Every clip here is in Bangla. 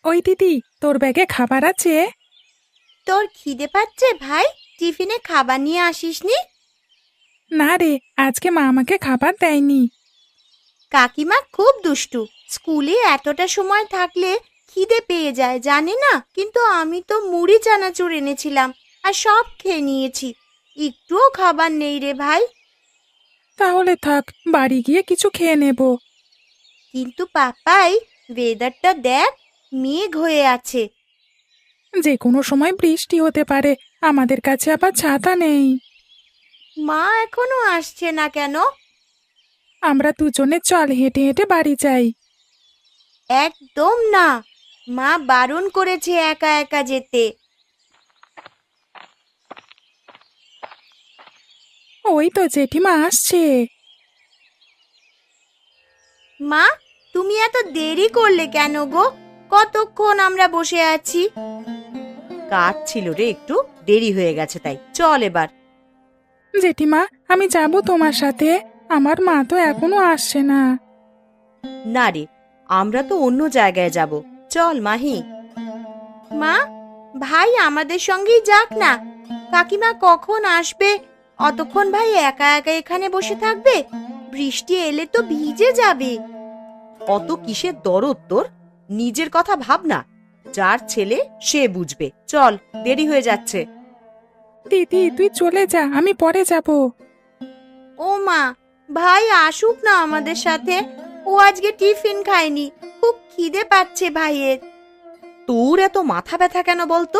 ওই দিদি, তোর ব্যাগে খাবার আছে? তোর খিদে পাচ্ছে ভাই? টিফিনে খাবার নিয়ে আসিসনি? না রে, আজকে মা আমাকে খাবার দেয়নি। কাকিমা খুব দুষ্টু। স্কুলে এতটা সময় থাকলে খিদে পেয়ে যায় জানে না, কিন্তু আমি তো মুড়ি চানাচুর এনেছিলাম আর সব খেয়ে নিয়েছি। একটুও খাবার নেই রে ভাই। তাহলে থাক, বাড়ি গিয়ে কিছু খেয়ে নেব। কিন্তু পাপাই, ওয়েদারটা দেখ, মেঘ হয়ে আছে। যে কোনো সময় বৃষ্টি হতে পারে, আমাদের কাছে আবার ছাতা নেই। মা এখনো আসছে না কেন? আমরা দুজনে চল, হেঁটে হেঁটে বাড়ি যাই। একদম না, মা বারণ করেছে একা একা যেতে। ওই তো জেঠিমা আসছে। মা, তুমি এত দেরি করলে কেন গো? কতক্ষণ আমরা বসে আছি। কাজ ছিল রে, একটু দেরি হয়ে গেছে, তাই চল এবার। জেঠিমা, আমি যাব তোমার সাথে। আমার মা তো এখনো আসছে না। না রে, আমরা তো অন্য জায়গায় যাব। চল মাহি। মা, ভাই আমাদের সঙ্গেই যাক না। কাকিমা কখন আসবে? অতক্ষণ ভাই একা একা এখানে বসে থাকবে? বৃষ্টি এলে তো ভিজে যাবে। অত কিসের দরদ তোর? নিজের কথা ভাব না। যার ছেলে সে বুঝবে। চল, দেরি হয়ে যাচ্ছে। দিদি, তুই চলে যা, আমি পরে যাব। ও মা, ভাই আসুক না আমাদের সাথে। ও আজকে টিফিন খায়নি, খুব খিদে পাচ্ছে ভাইয়ের। তোর এত মাথা ব্যথা কেন বলতো?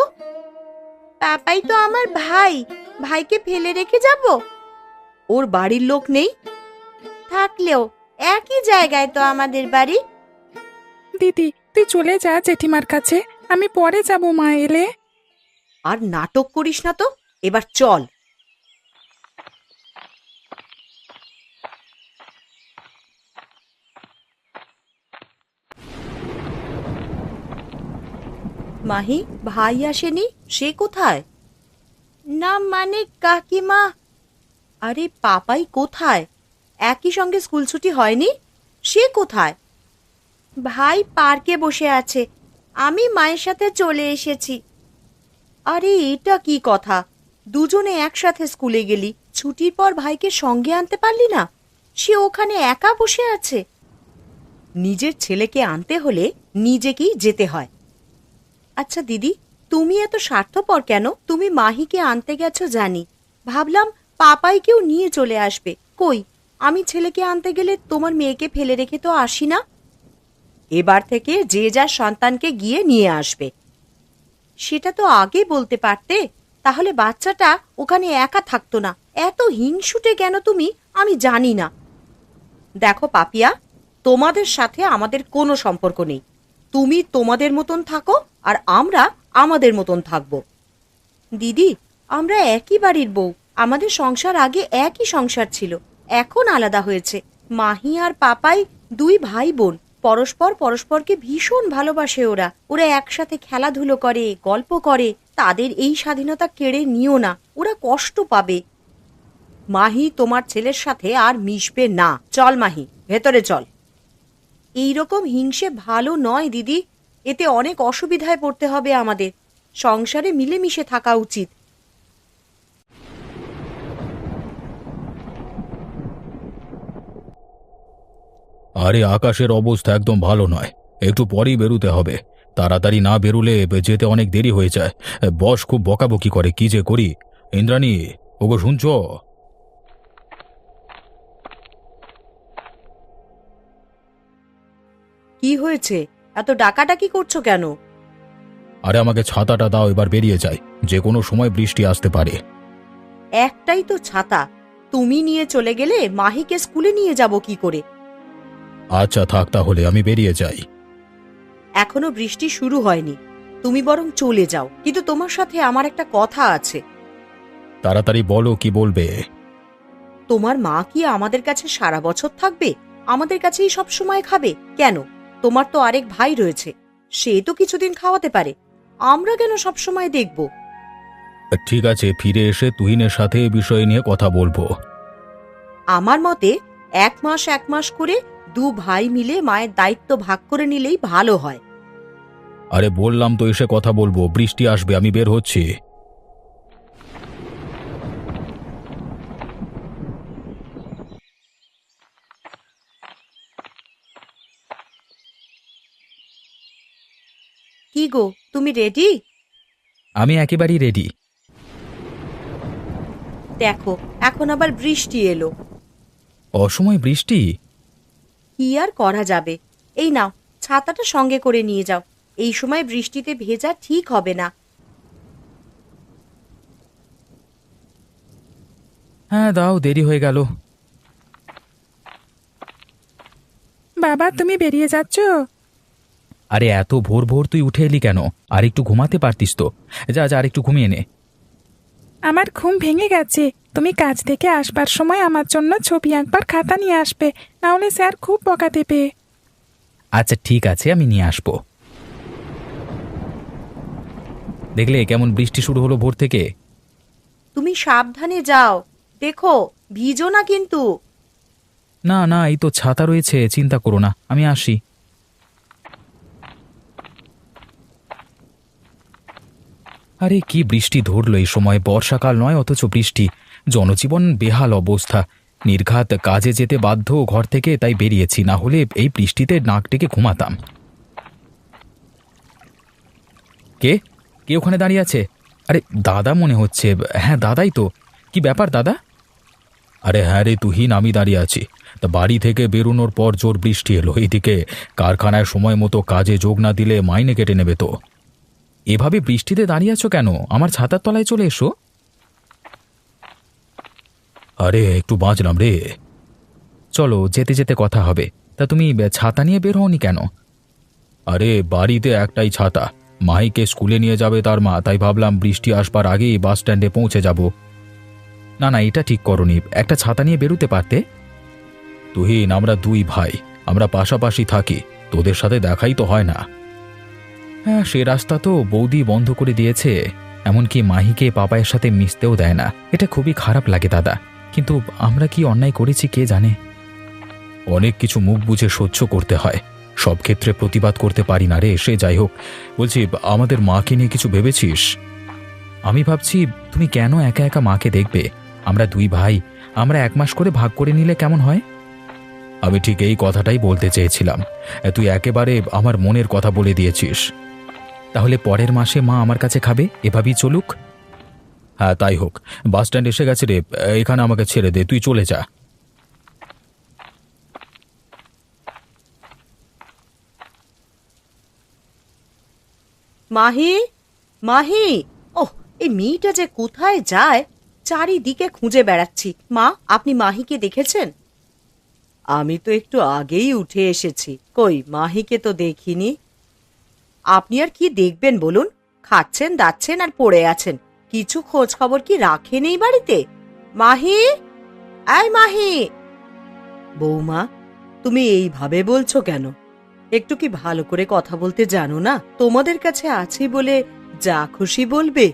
পাপাই তো আমার ভাই, ভাইকে ফেলে রেখে যাব? ওর বাড়ির লোক নেই? থাকলেও একই জায়গায় তো আমাদের বাড়ি। দিদি, তুই চলে যা জেঠিমার কাছে, আমি পরে যাব মা এলে। আর নাটক করিস না তো, এবার চল। মাহি, ভাই আসেনি? সে কোথায়? না মানে কাকিমা। আরে পাপাই কোথায়? একই সঙ্গে স্কুল ছুটি হয়নি? সে কোথায়? ভাই পার্কে বসে আছে, আমি মায়ের সাথে চলে এসেছি। আরে এটা কি কথা? দুজনে একসাথে স্কুলে গেলি, ছুটির পর ভাইকে সঙ্গে আনতে পারলি না? সে ওখানে একা বসে আছে। নিজের ছেলেকে আনতে হলে নিজেকেই যেতে হয়। আচ্ছা দিদি, তুমি এত স্বার্থপর কেন? তুমি মাহিকে আনতে গেছো জানি, ভাবলাম পাপাইকেও নিয়ে চলে আসবে। কই, আমি ছেলেকে আনতে গেলে তোমার মেয়েকে ফেলে রেখে তো আসি না। এবার থেকে যে যার সন্তানকে গিয়ে নিয়ে আসবে। সেটা তো আগে বলতে পারতে, তাহলে বাচ্চাটা ওখানে একা থাকতো না। এত হিংসুটে কেন তুমি, আমি জানি না। দেখো পাপিয়া, তোমাদের সাথে আমাদের কোনো সম্পর্ক নেই। তুমি তোমাদের মতন থাকো, আর আমরা আমাদের মতন থাকবো। দিদি, আমরা একই বাড়ির বউ। আমাদের সংসার আগে একই সংসার ছিল, এখন আলাদা হয়েছে। মাহি আর পাপাই দুই ভাই বোন। পরস্পর পরস্পরকে ভীষণ ভালোবাসে ওরা। ওরা একসাথে খেলাধুলো করে, গল্প করে। তাদের এই স্বাধীনতা কেড়ে নিও না, ওরা কষ্ট পাবে। মাহি তোমার ছেলের সাথে আর মিশবে না। চল মাহি, ভেতরে চল। এইরকম হিংসে ভালো নয় দিদি, এতে অনেক অসুবিধায় পড়তে হবে আমাদের। সংসারে মিলেমিশে থাকা উচিত। আরে আকাশের অবস্থা একদম ভালো নয়, একটু পরেই বেরোতে হবে। তাড়াতাড়ি না বেরুলে যেতে অনেক দেরি হয়ে যায়। বস খুব বকাবকি করে, কি যে করি। ইন্দ্রাণী, ওগো শুনছো? কি হয়েছে? এত ডাকাডাকি করছো কেন? আরে আমাকে ছাতাটা দাও, এবার বেরিয়ে যাই, যে কোনো সময় বৃষ্টি আসতে পারে। একটাই তো ছাতা, তুমি নিয়ে চলে গেলে মাহিকে স্কুলে নিয়ে যাব কি করে? আচ্ছা থাক, তাহলে আমি বেরিয়ে যাই। এখনো বৃষ্টি শুরু হয়নি, তুমি বরং চলে যাও। কিন্তু তোমার সাথে আমার একটা কথা আছে। তাড়াতাড়ি বলো, কি বলবে? তোমার মা কি আমাদের কাছে সারা বছর থাকবে? আমাদের কাছেই সব সময় খাবে কেন? তোমার তো আরেক ভাই রয়েছে, সে তো কিছুদিন খাওয়াতে পারে। আমরা কেন সব সময় দেখব? ঠিক আছে, ফিরে এসে তুহিনের সাথে এ বিষয় নিয়ে কথা বলবো। আমার মতে এক মাস এক মাস করে দু ভাই মিলে মায়ের দায়িত্ব ভাগ করে নিলেই ভালো হয়। আরে বললাম তো এসে কথা বলবো, বৃষ্টি আসবে, আমি বের হচ্ছি। কি গো, তুমি রেডি? আমি একেবারেই রেডি। দেখো, এখন আবার বৃষ্টি এলো। অসময় বৃষ্টি? কি আর করা যাবে। এই নাও, ছাতাটা সঙ্গে করে নিয়ে যাও। এই সময় বৃষ্টিতে ভেজা ঠিক হবে না। হ্যাঁ দাও, দেরি হয়ে গেল। বাবা, তুমি বেরিয়ে যাচ্ছ? আরে এত ভোর ভোর তুই উঠে এলি কেন? আর একটু ঘুমাতে পারতিস তো। যা যা, আর একটু ঘুমিয়ে নে। আমার ঘুম ভেঙে গেছে। তুমি কাজ থেকে আসবার সময় আমার জন্য ছবি আঁকবার খাতা নিয়ে আসবে, না হলে স্যার খুব বকা দেবে। আচ্ছা ঠিক আছে, আমি নিয়ে আসবো। দেখলে কেমন বৃষ্টি শুরু হলো ভোর থেকে। তুমি সাবধানে যাও, দেখো ভিজো না কিন্তু। না না, এই তো ছাতা রয়েছে, চিন্তা করো না, আমি আসি। আরে কি বৃষ্টি ধরলো এই সময়! বর্ষাকাল নয়, অথচ বৃষ্টি। জনজীবন বেহাল অবস্থা। নির্ঘাত কাজে যেতে বাধ্য ঘর থেকে, তাই বেরিয়েছি, না হলে এই বৃষ্টিতে নাক ডেকে ঘুমাতাম। কে কে ওখানে দাঁড়িয়ে আছে? আরে দাদা মনে হচ্ছে। হ্যাঁ দাদাই তো। কি ব্যাপার দাদা? আরে হ্যাঁ রে তুহিন, আমি দাঁড়িয়ে আছি। তা বাড়ি থেকে বেরোনোর পর জোর বৃষ্টি এলো, এইদিকে কারখানায় সময় মতো কাজে যোগ না দিলে মাইনে কেটে নেবে তো। এভাবে বৃষ্টিতে দাঁড়িয়ে আছো কেন? আমার ছাতার তলায় চলে এসো। আরে একটু বাঁচলাম রে। চলো, যেতে যেতে কথা হবে। তা তুমি ছাতা নিয়ে বের হওনি কেন? আরে বাড়িতে একটাই ছাতা, মাহিকে স্কুলে নিয়ে যাবে তার মা, তাই ভাবলাম বৃষ্টি আসবার আগেই বাস স্ট্যান্ডে পৌঁছে যাব। না না, এটা ঠিক করনি, একটা ছাতা নিয়ে বেরোতে পারতে। তুহিন, আমরা দুই ভাই, আমরা পাশাপাশি থাকি, তোদের সাথে দেখাই তো হয় না। হ্যাঁ, সে রাস্তা তো বৌদি বন্ধ করে দিয়েছে, এমনকি মাহিকে পাপায়ের সাথে মিশতেও দেয় না। এটা খুবই খারাপ লাগে দাদা, কিন্তু আমরা কি অন্যায় করেছি কে জানে। অনেক কিছু মুখ বুঝে সহ্য করতে হয়, সব ক্ষেত্রে প্রতিবাদ করতে পারি না রে। সে যাই হোক, বলছি আমাদের মাকে নিয়ে কিছু ভেবেছিস? আমি ভাবছি তুমি কেন একা একা মাকে দেখবে? আমরা দুই ভাই, আমরা 1 মাস করে ভাগ করে নিলে কেমন হয়? আমি ঠিক এই কথাটাই বলতে চেয়েছিলাম। তুই একেবারে আমার মনের কথা বলে দিয়েছিস। তাহলে পরের মাসে মা আমার কাছে খাবে, এভাবেই চলুক। হ্যাঁ তাই হোক। বাস স্ট্যান্ড এসে গেছে রে, এখানে আমাকে ছেড়ে দে, তুই চলে যা। মাহি, মাহি! ওহ, এই মেয়েটা যে কোথায় যায়, চারিদিকে খুঁজে বেড়াচ্ছি। মা, আপনি মাহিকে দেখেছেন? আমি তো একটু আগেই উঠে এসেছি, কই মাহিকে তো দেখিনি। আপনি আর কি দেখবেন বলুন? খাচ্ছেন, দাচ্ছেন আর পড়ে আছেন, কিছু খোঁজ খবর কি রাখেন এই বাড়িতে? মাহি, এই মাহি! বৌমা, তুমি এইভাবে বলছো কেন? একটু কি ভালো করে কথা বলতে জানো না? তোমাদের কাছে আছি বলে যা খুশি বলবে?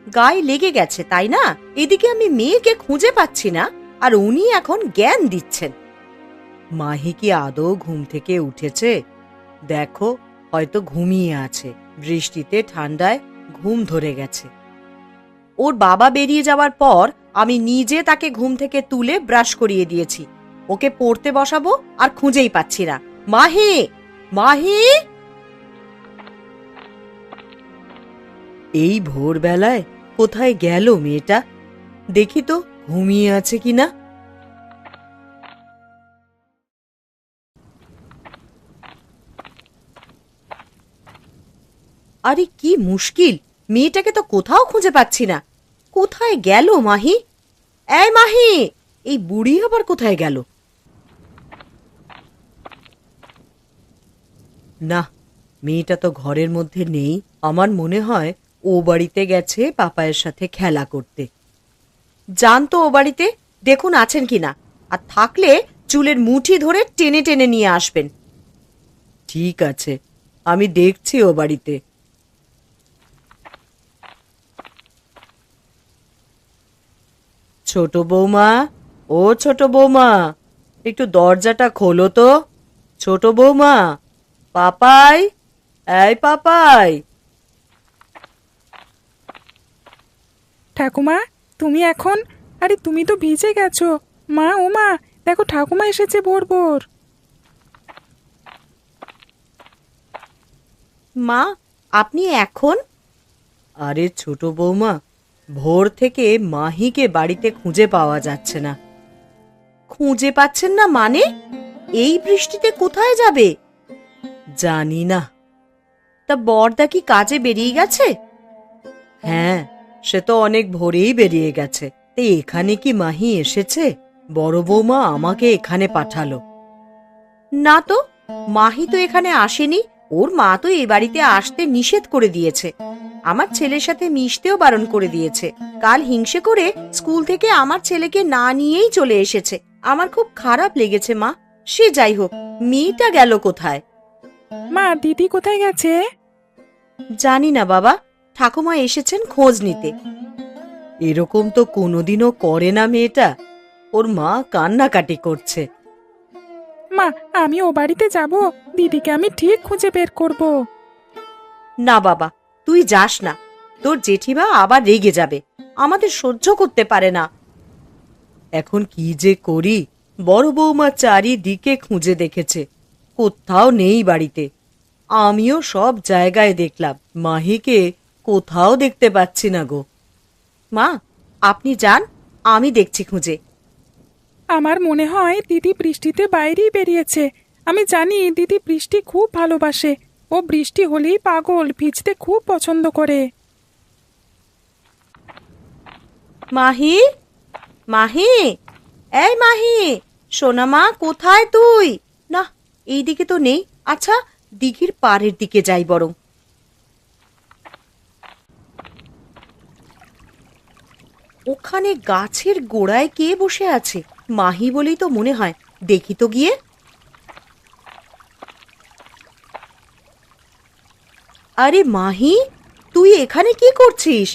গায়ে লেগে গেছে তাই না? এদিকে আমি মেয়েকে খুঁজে পাচ্ছি না, আর উনি এখন জ্ঞান দিচ্ছেন। মাহি কি আদৌ ঘুম থেকে উঠেছে? দেখো, হয়তো ঘুমিয়ে আছে, বৃষ্টিতে ঠান্ডায় ঘুম ধরে গেছে। ওর বাবা বেরিয়ে যাওয়ার পর আমি নিজে তাকে ঘুম থেকে তুলে ব্রাশ করিয়ে দিয়েছি। ওকে পড়তে বসাবো আর খুঁজেই পাচ্ছি না। মাহি, মাহি! এই ভোরবেলায় কোথায় গেল মেয়েটা? দেখি তো ঘুমিয়ে আছে কিনা। আরে কি মুশকিল, মেয়েটাকে তো কোথাও খুঁজে পাচ্ছি না। কোথায় গেল মাহি? এই মাহি, এই বুড়ি আবার কোথায় গেল? না, মেয়েটা তো ঘরের মধ্যে নেই। আমার মনে হয় ও বাড়িতে গেছে পাপায়ের সাথে খেলা করতে। যান তো ও বাড়িতে, দেখুন আছেন কিনা, আর থাকলে চুলের মুঠি ধরে টেনে টেনে নিয়ে আসবেন। ঠিক আছে, আমি দেখছি ও বাড়িতে। ছোট বৌমা, ও ছোট বৌমা, একটু দরজাটা খোলো তো। ছোট বৌমা, পাপাই, এই পাপাই। ঠাকুমা, তুমি এখন? আরে তুমি তো ভিজে গেছো। মা, ও মা, দেখো ঠাকুমা এসেছে ভোর ভোর। মা, আপনি এখন? আরে ছোট বৌমা, ভোর থেকে মাহিকে বাড়িতে খুঁজে পাওয়া যাচ্ছে না। খুঁজে পাচ্ছেন না মানে? এই বৃষ্টিতে কোথায় যাবে? জানি না। তা বড়দা কি কাজে বেরিয়ে গেছে? হ্যাঁ, সে তো অনেক ভোরেই বেরিয়ে গেছে। তো এখানে কি মাহি এসেছে? বড় বৌমা আমাকে এখানে পাঠালো। না তো, মাহি তো এখানে আসেনি। ওর মা তো এই বাড়িতে আসতে নিষেধ করে দিয়েছে। আমার ছেলের সাথে মিশতেও বারণ করে দিয়েছে। কাল হিংসে করে স্কুল থেকে আমার ছেলেকে না নিয়েই চলে এসেছে। আমার খুব খারাপ লেগেছে মা। সে যাই হোক, মেয়েটা গেল কোথায়? মা, দিদি কোথায় গেছে? জানি না বাবা, ঠাকুমা এসেছেন খোঁজ নিতে। এরকম তো কোনোদিনও করে না মেয়েটা। ওর মা কান্নাকাটি করছে। মা, আমি ও বাড়িতে যাব। দিদিকে আমি ঠিক খুঁজে বের করব। না বাবা, তুই যাস না। তোর জেঠিমা আবার রেগে যাবে। আমাদের সহ্য করতে পারে না। এখন কি যে করি? বড় বৌমা চারিদিকে খুঁজে দেখেছে, কোথাও নেই বাড়িতে। আমিও সব জায়গায় দেখলাম, মাহিকে কোথাও দেখতে পাচ্ছি না গো। মা, আপনি যান, আমি দেখছি খুঁজে। আমার মনে হয় দিদি বৃষ্টিতে বাইরেই বেরিয়েছে। আমি জানি দিদি বৃষ্টি খুব ভালোবাসে। ও বৃষ্টি হলেই পাগল, ভিজতে খুব পছন্দ করে। মাহি, মাহি, এই মাহি, সোনা মা, কোথায় তুই? না, এই দিকে তো নেই। আচ্ছা, দিঘির পাড়ের দিকে যাই বরং। ওখানে গাছের গোড়ায় কে বসে আছে? মাহি বলেই তো মনে হয়। দেখি তো গিয়ে। আরে মাহি, তুই এখানে কি করছিস?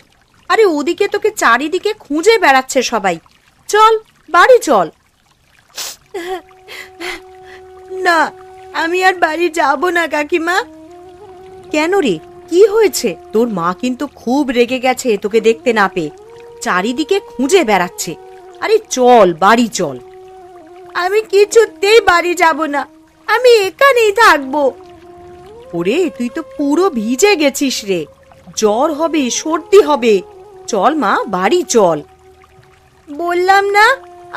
আরে ওদিকে তোকে চারিদিকে খুঁজে বেড়াচ্ছে সবাই। চল, বাড়ি চল। না, আমি আর বাড়ি যাব না কাকিমা। কেন রে, কি হয়েছে? তোর মা কিন্তু খুব রেগে গেছে তোকে দেখতে না পেয়ে। চারিদিকে খুঁজে বেড়াচ্ছে। আরে চল, বাড়ি চল। আমি কিছুতেই বাড়ি যাব না, আমি এখানেই থাকবো। ওরে, তুই তো পুরো ভিজে গেছিস রে। জ্বর হবে, সর্দি হবে। চল মা, বাড়ি চল। বললাম না,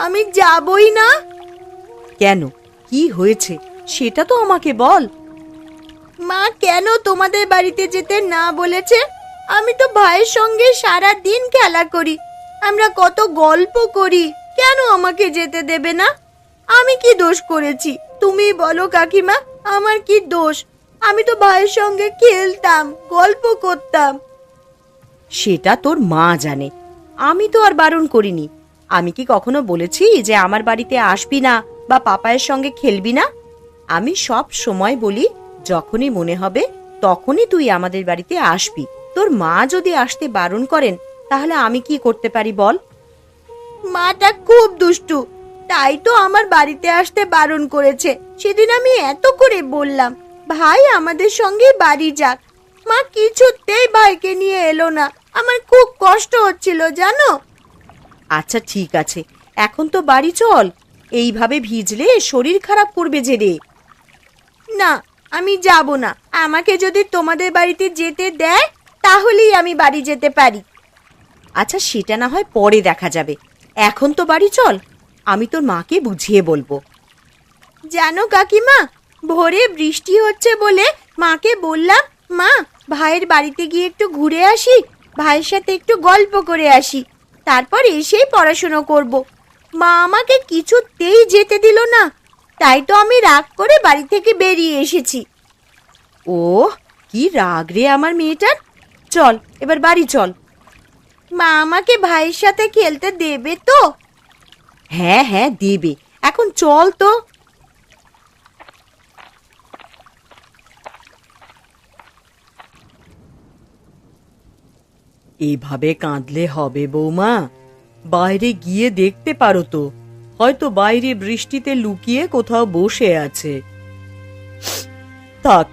আমি যাবই না। কেন, কি হয়েছে সেটা তো আমাকে বল। মা কেন তোমাদের বাড়িতে যেতে না বলেছে? আমি তো ভাইয়ের সঙ্গে সারা দিন খেলা করি, আমরা কত গল্প করি। কেন আমাকে যেতে দেবে না? আমি কি দোষ করেছি তুমি বলো কাকিমা? আমার কি দোষ? আমি তো ভাইয়ের সঙ্গে খেলতাম, গল্প করতাম। সেটা তোর মা জানে, আমি তো আর বারণ করিনি। আমি কি কখনো বলেছি যে আমার বাড়িতে আসবি না বা পাপায়ের সঙ্গে খেলবি না? আমি সব সময় বলি, যখনই মনে হবে তখনই তুই আমাদের বাড়িতে আসবি। তোর মা যদি আসতে বারণ করেন, তাহলে আমি কি করতে পারি বল? মাটা খুব দুষ্টু, তাই তো আমার বাড়িতে আসতে বারণ করেছে। সেদিন আমি এত করে বললাম ভাই আমাদের সঙ্গে বাড়ি যাক, মা কিছুতেই ভাইকে নিয়ে এলো না। আমার খুব কষ্ট হচ্ছিল জানো। আচ্ছা ঠিক আছে, এখন তো বাড়ি চল। এইভাবে ভিজলে শরীর খারাপ করবে যে রে। না, আমি যাব না। আমাকে যদি তোমাদের বাড়িতে যেতে দেয়, তাহলেই আমি বাড়ি যেতে পারি। আচ্ছা, সেটা না হয় পরে দেখা যাবে। এখন তো বাড়ি চল, আমি তোর মাকে বুঝিয়ে বলবো। জানো কাকিমা, ভোরে বৃষ্টি হচ্ছে বলে মাকে বললাম, মা ভাইয়ের বাড়িতে গিয়ে একটু ঘুরে আসি, ভাইয়ের সাথে একটু গল্প করে আসি, তারপর এসেই পড়াশোনা করব। মা আমাকে কিছুতেই যেতে দিল না, তাই তো আমি রাগ করে বাড়ি থেকে বেরিয়ে এসেছি। ও, কি রাগ রে আমার মেয়েটার। চল, এবার বাড়ি চল। মা আমাকে ভাইয়ের সাথে খেলতে দেবে তো? হ্যাঁ হ্যাঁ দেবে, এখন চল তো। এইভাবে কাঁদলে হবে বৌমা? বাইরে গিয়ে দেখতে পারো তো, হয়তো বাইরে বৃষ্টিতে লুকিয়ে কোথাও বসে আছে। থাক,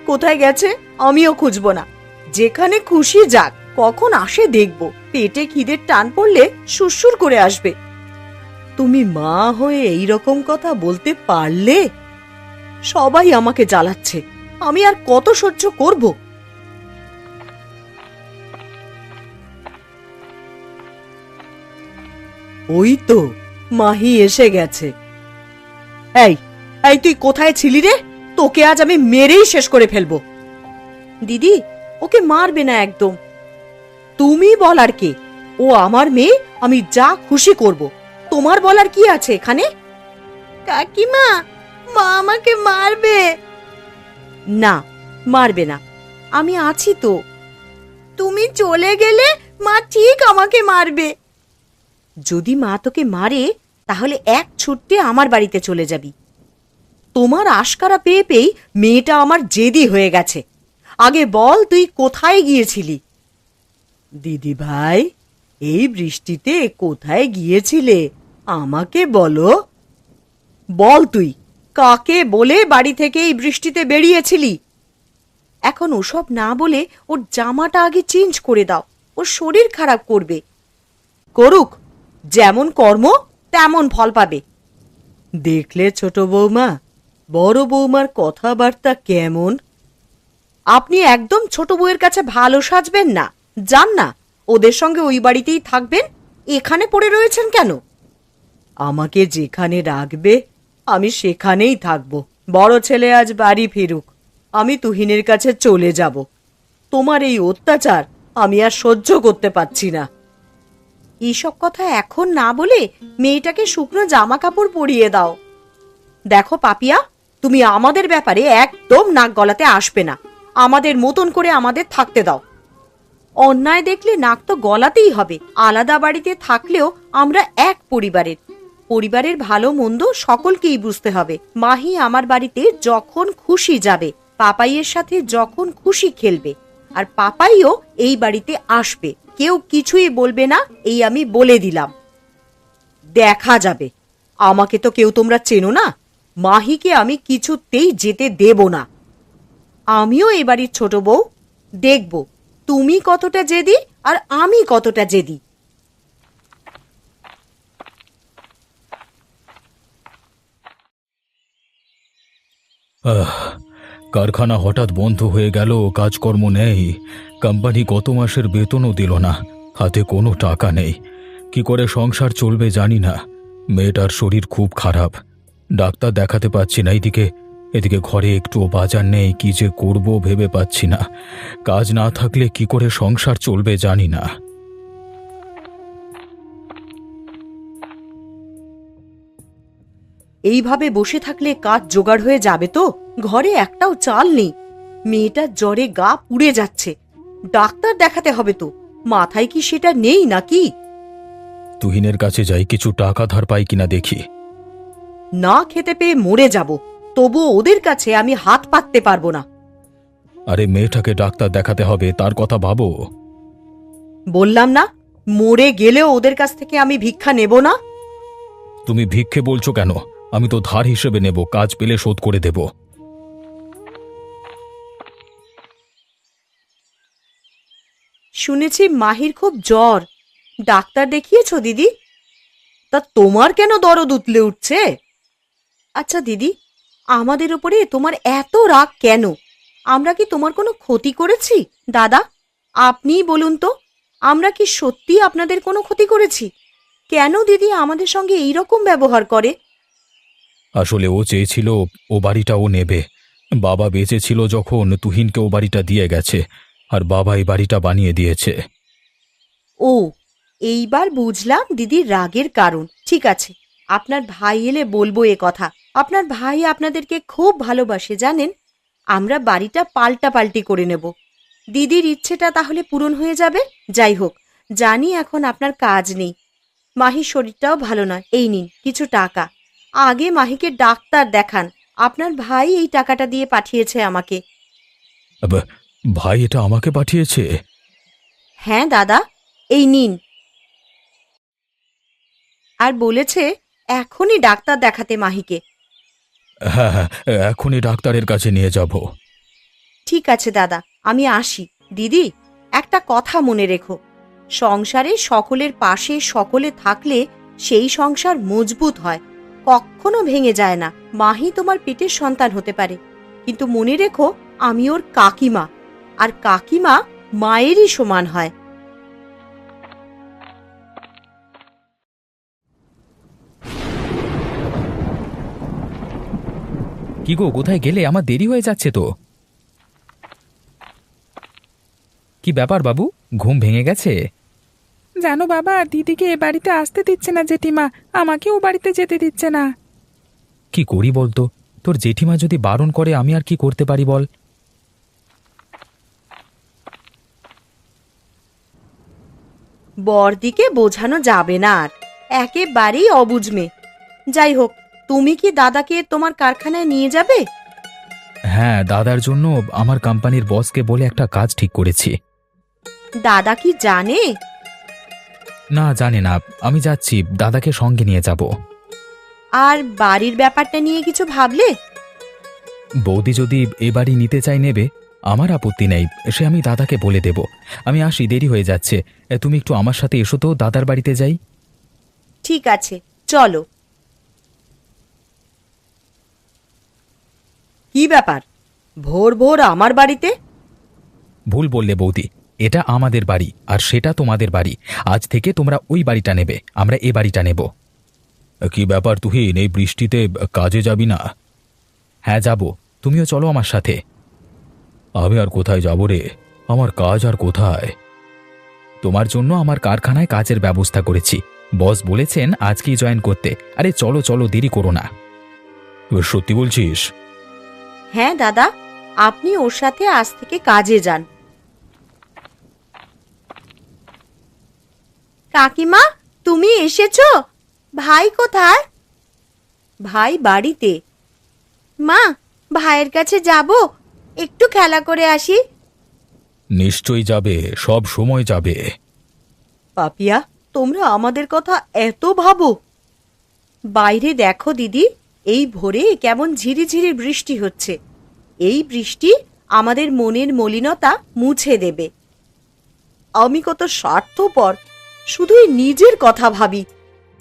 কোথায় গেছে আমিও খুঁজবো না, যেখানে খুশি যাক, কখন আসে দেখব। পেটে খিদের টান পড়লে সুরসুর করে আসবে। তুমি মা হয়ে এই রকম কথা বলতে পারলে? সবাই আমাকে জ্বালাচ্ছে, আমি আর কত সহ্য করব? ওই তো মাহি এসে গেছে। এই এই তুই কোথায় ছিলি রে? তোকে আজ আমি মেরেই শেষ করে ফেলবো। দিদি, ওকে মারবে না একদম। তুমি বলার কে? ও আমার মেয়ে, আমি যা খুশি করব। তোমার বলার কি আছে এখানে? কাকিমা, মা আমাকে মারবে। না, মারবে না, আমি আছি তো। তুমি চলে গেলে মা ঠিক আমাকে মারবে। যদি মা তোকে মারে তাহলে এক ছুট্টে আমার বাড়িতে চলে যাবি। তোমার আশকারা পেয়ে পেয়েই মেয়েটা আমার জেদি হয়ে গেছে। আগে বল, তুই কোথায় গিয়েছিলি? দিদি ভাই, এই বৃষ্টিতে কোথায় গিয়েছিলে আমাকে বলো। বল, তুই কাকে বলে বাড়ি থেকে এই বৃষ্টিতে বেরিয়েছিলি? এখন ওসব না বলে ওর জামাটা আগে চেঞ্জ করে দাও, ওর শরীর খারাপ করবে। করুক, যেমন কর্ম তেমন ফল পাবে। দেখলে ছোট বৌমা, বড় বৌমার কথাবার্তা কেমন? আপনি একদম ছোট বউয়ের কাছে ভালো সাজবেন না। যান না, ওদের সঙ্গে ওই বাড়িতেই থাকবেন। এখানে পড়ে রয়েছেন কেন? আমাকে যেখানে রাখবে আমি সেখানেই থাকব। বড় ছেলে আজ বাড়ি ফিরুক, আমি তুহিনের কাছে চলে যাব। তোমার এই অত্যাচার আমি আর সহ্য করতে পারছি না। এইসব কথা এখন না বলে মেয়েটাকে শুকনো জামা কাপড় পরিয়ে দাও। দেখো পাপিয়া, তুমি আমাদের ব্যাপারে একদম নাক গলাতে আসবে না। আমাদের মতন করে আমাদের থাকতে দাও। অন্যায় দেখলে নাক তো গলাতেই হবে। আলাদা বাড়িতে থাকলেও আমরা এক পরিবারের। পরিবারের ভালো মন্দ সকলকেই বুঝতে হবে। মাহি আমার বাড়িতে যখন খুশি যাবে, পাপাইয়ের সাথে যখন খুশি খেলবে, আর পাপাইও এই বাড়িতে আসবে। কেউ কিছুই বলবে না, এই আমি বলে দিলাম। দেখা যাবে। আমাকে তো কেউ তোমরা চেনো না। মাহিকে আমি কিছুতেই যেতে দেব না। আমিও এই বাড়ির ছোট বউ, দেখব তুমি কতটা জেদি আর আমি কতটা জেদি। কারখানা হঠাৎ বন্ধ হয়ে গেল, কাজকর্ম নেই। কোম্পানি গত মাসের বেতনও দিল না, হাতে কোনো টাকা নেই। কি করে সংসার চলবে জানি না। মেয়েটার শরীর খুব খারাপ, ডাক্তার দেখাতে পাচ্ছি না। এদিকে ঘরে একটুও বাজার নেই। কি যে করব ভেবে পাচ্ছি না। কাজ না থাকলে কি করে সংসার চলবে জানি না। এইভাবে বসে থাকলে কাজ জোগাড় হয়ে যাবে তো? ঘরে একটাও চাল নেই। মেয়েটার জ্বরে গা পুড়ে যাচ্ছে, ডাক্তার দেখাতে হবে তো। মাথায় কি সেটা নেই নাকি? তুহিনের কাছে যাই, কিছু টাকা ধার পাই কিনা দেখি। না খেতে পেয়ে মরে যাব, তবু ওদের কাছে আমি হাত পাততে পারবো না। আরে মেয়েটাকে ডাক্তার দেখাতে হবে, তার কথা ভাবো। বললাম না, মরে গেলেও ওদের কাছ থেকে আমি ভিক্ষা নেব না। তুমি ভিক্ষে বলছো কেন? আমি তো ধার হিসেবে নেব, কাজ পেলে শোধ করে দেব। শুনেছি মাহির খুব জ্বর, ডাক্তার দেখিয়েছো দিদি? তা তোমার কেন দরদ উতলে উঠছে? আচ্ছা দিদি, আমাদের উপরে তোমার এত রাগ কেন? আমরা কি তোমার কোনো ক্ষতি করেছি? দাদা, আপনিই বলুন তো, আমরা কি সত্যি আপনাদের কোনো ক্ষতি করেছি? কেন দিদি আমাদের সঙ্গে এই রকম ব্যবহার করে? আসলে ও চেয়েছিল ও বাড়িটা ও নেবে। বাবা বেঁচে ছিল যখন তুহিনকে ও বাড়িটা দিয়ে গেছে, আর বাবা এই বাড়িটা বানিয়ে দিয়েছে। ও, এইবার বুঝলাম দিদির রাগের কারণ। ঠিক আছে, আপনার ভাই এলে বলবো এ কথা। আপনার ভাই আপনাদেরকে খুব ভালোবাসে জানেন। আমরা বাড়িটা পাল্টাপাল্টি করে নেব। দিদির ইচ্ছেটা তাহলে পূরণ হয়ে যাবে। যাই হোক, জানি এখন আপনার কাজ নেই, মাহির শরীরটাও ভালো নয়। এই নিন কিছু টাকা, আগে মাহিকে ডাক্তার দেখান। আপনার ভাই এই টাকাটা দিয়ে পাঠিয়েছে আমাকে। ভাই এটা আমাকে পাঠিয়েছে? হ্যাঁ দাদা, এই নিন। আর বলেছে এখনই ডাক্তার দেখাতে মাহিকে। হ্যাঁ হ্যাঁ, এখনই ডাক্তারের কাছে নিয়ে যাব। ঠিক আছে দাদা, আমি আসি। দিদি, একটা কথা মনে রেখো, সংসারে সকলের পাশে সকলে থাকলে সেই সংসার মজবুত হয়, কখনো ভেঙে যায় না। মাহি তোমার পেটের সন্তান হতে পারে, কিন্তু মনে রেখো আমি ওর কাকিমা, আর কাকিমা মায়েরই সমান হয়। কি গো, কোথায় গেলে? আমার দেরি হয়ে যাচ্ছে তো। কি ব্যাপার বাবু, ঘুম ভেঙে গেছে? জানো বাবা, দিদিকে এ বাড়িতে আসতে দিচ্ছে না জেঠিমা, আমাকেও বাড়িতে যেতে দিচ্ছে না। কি করি বলতো? তোর জেঠিমা যদি বারণ করে আমি আর কি করতে পারি বল? বরদিকে বোঝানো যাবে না আর, একেবারেই অবুঝ মেয়ে। যাই হোক, তুমি কি দাদাকে তোমার কারখানায় নিয়ে যাবে? হ্যাঁ, দাদার জন্য আমার কোম্পানির বসকে বলে একটা কাজ ঠিক করেছি। দাদা কি জানে? না, জানে না। আমি যাচ্ছি, দাদাকে সঙ্গে নিয়ে যাব। আর বাড়ির ব্যাপারটা নিয়ে কিছু ভাবলে? বৌদি যদি এ বাড়ি নিতে চাই নেবে, আমার আপত্তি নেই, সে আমি দাদাকে বলে দেব। আমি আসি, দেরি হয়ে যাচ্ছে। তুমি একটু আমার সাথে এসো তো, দাদার বাড়িতে যাই। ঠিক আছে, চলো। কি ব্যাপার, ভোর ভোর আমার বাড়িতে? ভুল বললে বৌদি, এটা আমাদের বাড়ি আর সেটা তোমাদের বাড়ি। আজ থেকে তোমরা ওই বাড়িটা নেবে, আমরা এ বাড়িটা নেব। কি ব্যাপার তুহিন, এই বৃষ্টিতে কাজে যাবি না? হ্যাঁ যাব, তুমিও চলো আমার সাথে। আমি আর কোথায় যাব রে, আমার কাজ আর কোথায়। তোমার জন্য আমার কারখানায় কাজের ব্যবস্থা করেছি, বস বলেছেন আজকেই জয়েন করতে। আরে চলো চলো, দেরি করো না। সত্যি বলছিস? হ্যাঁ দাদা, আপনি ওর সাথে আজ থেকে কাজে যান। কাকিমা, তুমি এসেছো? ভাই কোথায়? ভাই বাড়িতে। মা, ভাইয়ের কাছে যাব, একটু খেলা করে আসি। নিশ্চয়ই যাবে, সব সময় যাবে। পাপিয়া, তোমরা আমাদের কথা এত ভাবো? বাইরে দেখো দিদি, এই ভোরে কেমন ঝিরিঝিরি বৃষ্টি হচ্ছে। এই বৃষ্টি আমাদের মনের মলিনতা মুছে দেবে। আমি কত স্বার্থপর, শুধুই নিজের কথা ভাবি।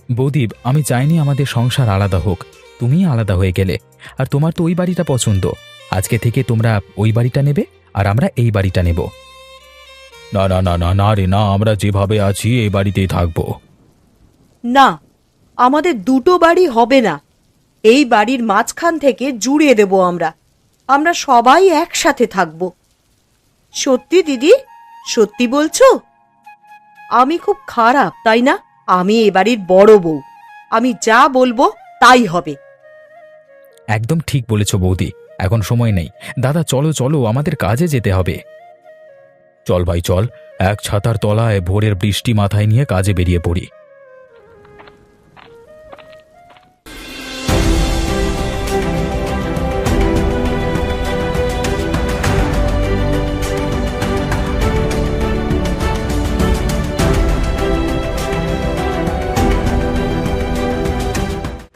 বৌদি, আমি চাইনি আমাদের সংসার আলাদা হোক, তুমি আলাদা হয়ে গেলে। আর তোমার তো ওই বাড়িটা পছন্দ, আজকে থেকে তোমরা ওই বাড়িটা নেবে আর আমরা এই বাড়িটা নেব। না না না না না রে না, আমরা যেভাবে আছি এই বাড়িতেই থাকবো। না, আমাদের দুটো বাড়ি হবে না, এই বাড়ির মাঝখান থেকে জুড়ে দেব আমরা। আমরা সবাই একসাথে থাকব। সত্যি দিদি, সত্যি বলছো? আমি খুব খারাপ, তাই না? আমি এ বাড়ির বড় বউ, আমি যা বলবো তাই হবে। একদম ঠিক বলেছ বৌদি, এখন সময় নেই। দাদা চলো চলো, আমাদের কাজে যেতে হবে। চল ভাই চল, এক ছাতার তলায় ভোরের বৃষ্টি মাথায় নিয়ে কাজে বেরিয়ে পড়ি।